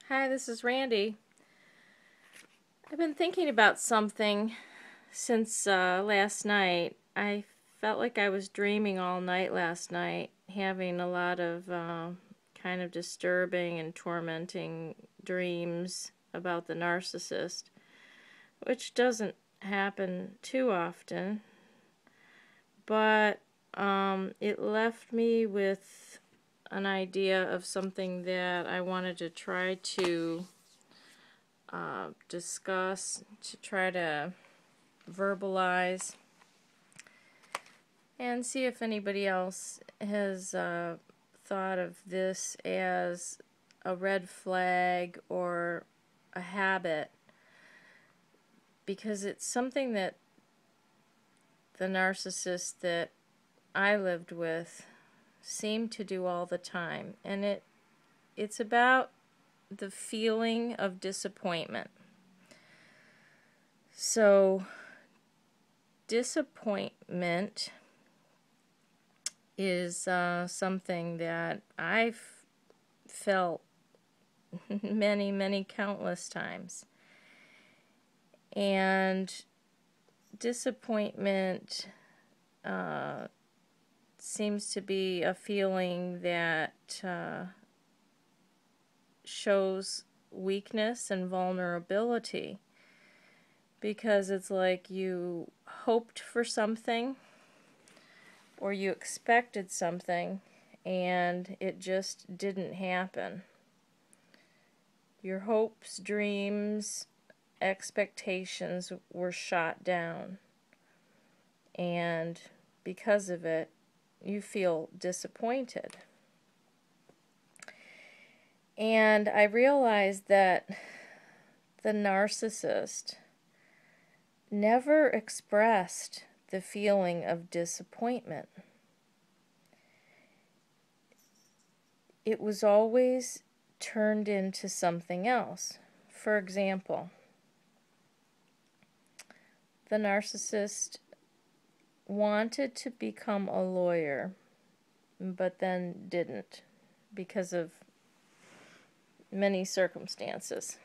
Hi, this is Randy. I've been thinking about something since last night. I felt like I was dreaming all night last night, having a lot of kind of disturbing and tormenting dreams about the narcissist, which doesn't happen too often, but it left me with an idea of something that I wanted to try to discuss, to try to verbalize, and see if anybody else has thought of this as a red flag or a habit, because it's something that the narcissist that I lived with seemed to do all the time, and it's about the feeling of disappointment. So disappointment is something that I've felt many countless times. And disappointment seems to be a feeling that shows weakness and vulnerability, because it's like you hoped for something or you expected something and it just didn't happen. Your hopes, dreams, expectations were shot down, and because of it, you feel disappointed. And I realized that the narcissist never expressed the feeling of disappointment. It was always turned into something else. For example, the narcissist wanted to become a lawyer, but then didn't because of many circumstances.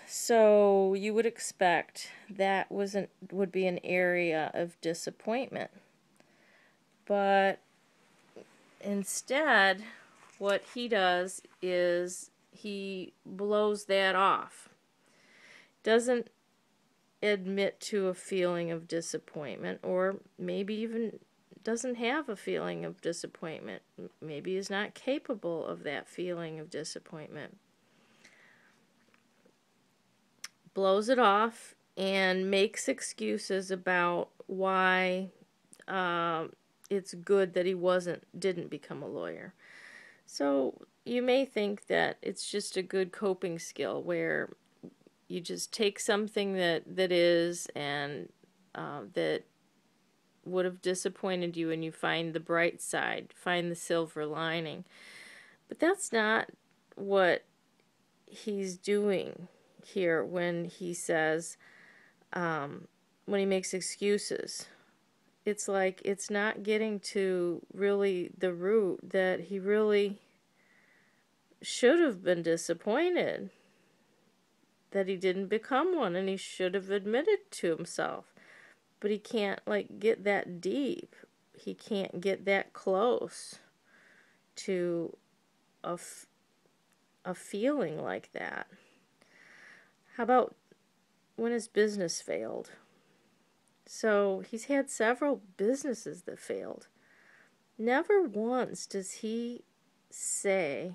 So you would expect that would be an area of disappointment. But instead, what he does is he blows that off. Doesn't admit to a feeling of disappointment, or maybe even doesn't have a feeling of disappointment. Maybe is not capable of that feeling of disappointment. Blows it off and makes excuses about why it's good that he didn't become a lawyer. So you may think that it's just a good coping skill where you just take something that is and that would have disappointed you, and you find the bright side, find the silver lining. But that's not what he's doing here when he says, when he makes excuses. It's like it's not getting to really the root that he really should have been disappointed that he didn't become one, and he should have admitted to himself. But he can't get that deep. He can't get that close to a feeling like that. How about when his business failed? So he's had several businesses that failed. Never once does he say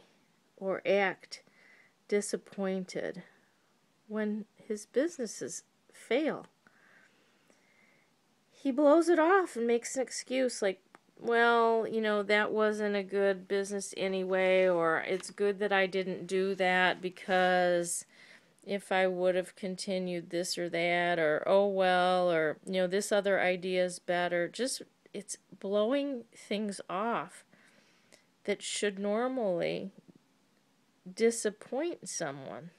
or act disappointed when his businesses fail. He blows it off and makes an excuse like, well, that wasn't a good business anyway, or it's good that I didn't do that because if I would have continued this or that, or oh well, or this other idea is better. Just, it's blowing things off that should normally disappoint someone.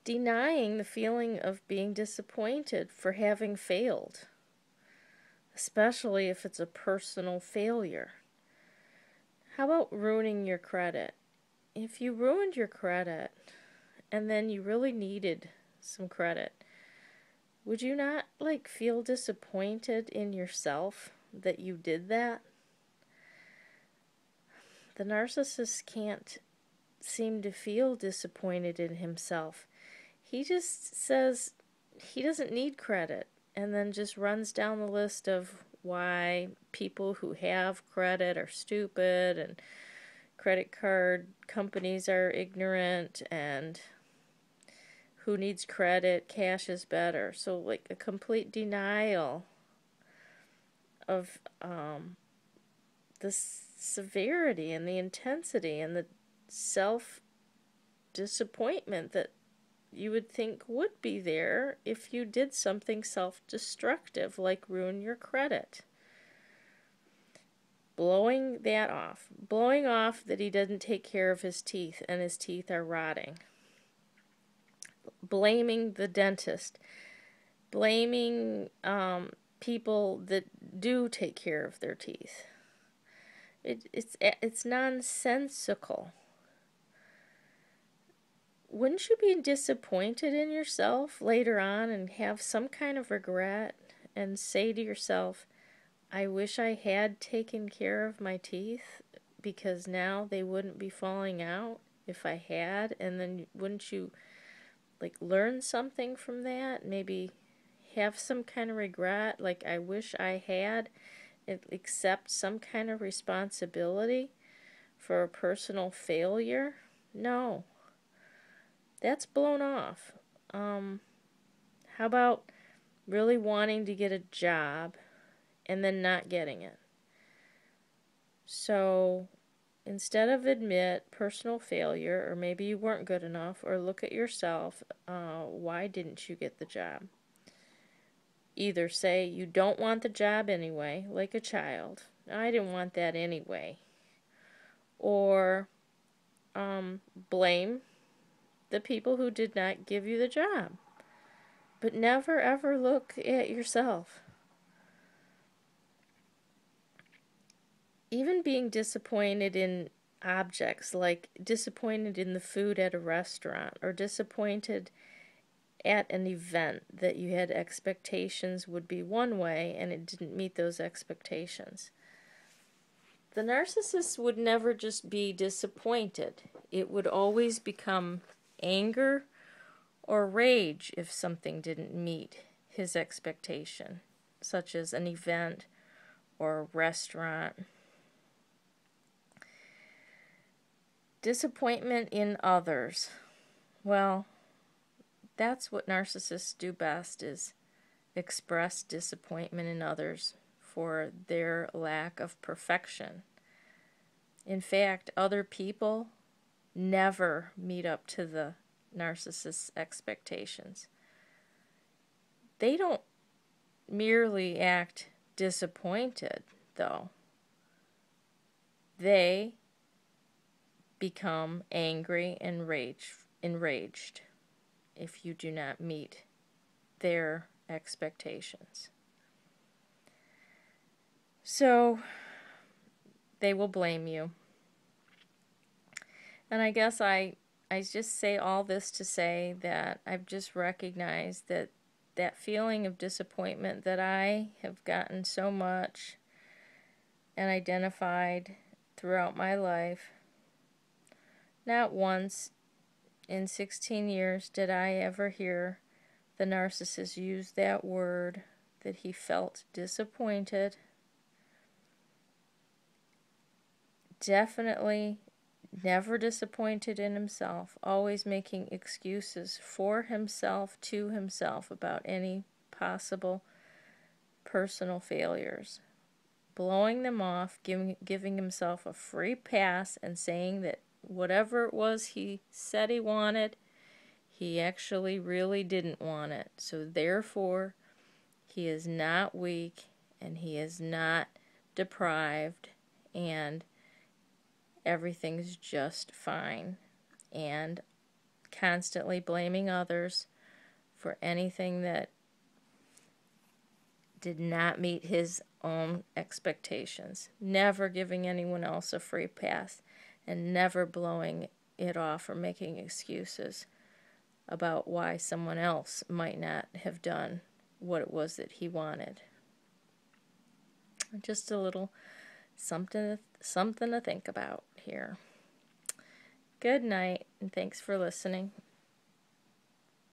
Denying the feeling of being disappointed for having failed, especially if it's a personal failure. How about ruining your credit? If you ruined your credit and then you really needed some credit, would you not feel disappointed in yourself that you did that? The narcissist can't seem to feel disappointed in himself. He just says he doesn't need credit and then just runs down the list of why people who have credit are stupid and credit card companies are ignorant and who needs credit, cash is better. So a complete denial of the severity and the intensity and the self disappointment that you would think would be there if you did something self-destructive like ruin your credit. Blowing off that he doesn't take care of his teeth and his teeth are rotting. Blaming the dentist. Blaming people that do take care of their teeth. It's nonsensical. Wouldn't you be disappointed in yourself later on and have some kind of regret and say to yourself, I wish I had taken care of my teeth because now they wouldn't be falling out if I had? And then wouldn't you learn something from that? Maybe have some kind of regret, I wish I had, and accept some kind of responsibility for a personal failure? No. That's blown off. How about really wanting to get a job and then not getting it? So instead of admit personal failure, or maybe you weren't good enough, or look at yourself, why didn't you get the job? Either say you don't want the job anyway, like a child. I didn't want that anyway. Or blame the people who did not give you the job. But never ever look at yourself. Even being disappointed in objects, like disappointed in the food at a restaurant, or disappointed at an event that you had expectations would be one way and it didn't meet those expectations. The narcissist would never just be disappointed. It would always become anger or rage if something didn't meet his expectation, such as an event or a restaurant. Disappointment in others. Well, that's what narcissists do best, is express disappointment in others for their lack of perfection. In fact, other people never meet up to the narcissist's expectations. They don't merely act disappointed, though. They become angry and enraged if you do not meet their expectations. So they will blame you. And I guess I just say all this to say that I've just recognized that feeling of disappointment that I have gotten so much and identified throughout my life. Not once in 16 years did I ever hear the narcissist use that word, that he felt disappointed. Definitely never disappointed in himself, always making excuses for himself, to himself, about any possible personal failures. Blowing them off, giving himself a free pass, and saying that whatever it was he said he wanted, he actually really didn't want it. So therefore, he is not weak, and he is not deprived, and everything's just fine. And constantly blaming others for anything that did not meet his own expectations, never giving anyone else a free pass, and never blowing it off or making excuses about why someone else might not have done what it was that he wanted. Just a little something to think about here. Good night, and thanks for listening.